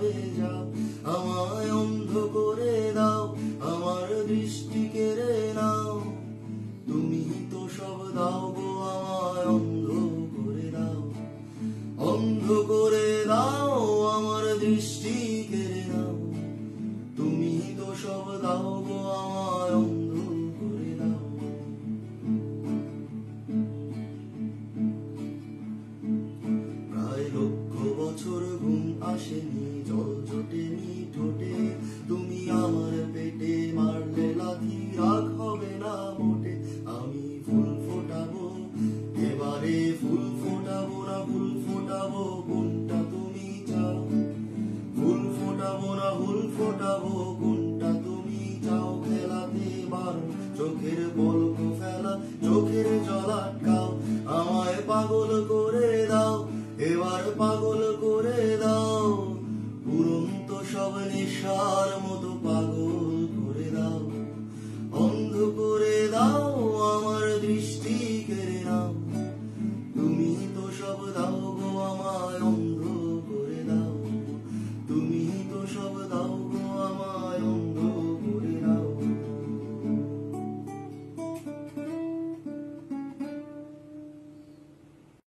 হয়ে যাও, আমায় অন্ধ করে দাও, আমার দৃষ্টি কেড়ে নাও। তুমি তো সব দাও গো, আমায় অন্ধ করে দাও, অন্ধ করে দাও, আমার দৃষ্টি কেড়ে নাও। তুমি তো সব দাও গো, আমায় অন্ধ করে দাও। প্রায় লক্ষ বছর ঘুম আসেনি, জল জোটেনি ঠোঁটে, তুমি আমার পেটে মারলে লাথি, রাগ হবে না মোটে। আমি ফুল ফোটাবো এবারে, ফুল ফোটাবো না ফুল ফোটাবো, কোনটা তুমি চাও? ফুল ফোটাবো না ফুল ফোটাবো, কোনটা তুমি চাও? খেলাতে বারণ, চোখের পলক ফেলা, চোখের জল আটকাও, আমায় পাগল করে দাও, এবার পাগল করে দাও। উড়ন্ত সব নেশার মতো পাগল করে দাও, অন্ধ করে দাও, আমার দৃষ্টি কেড়ে নাও। তুমি তো সব দাও গো, আমায়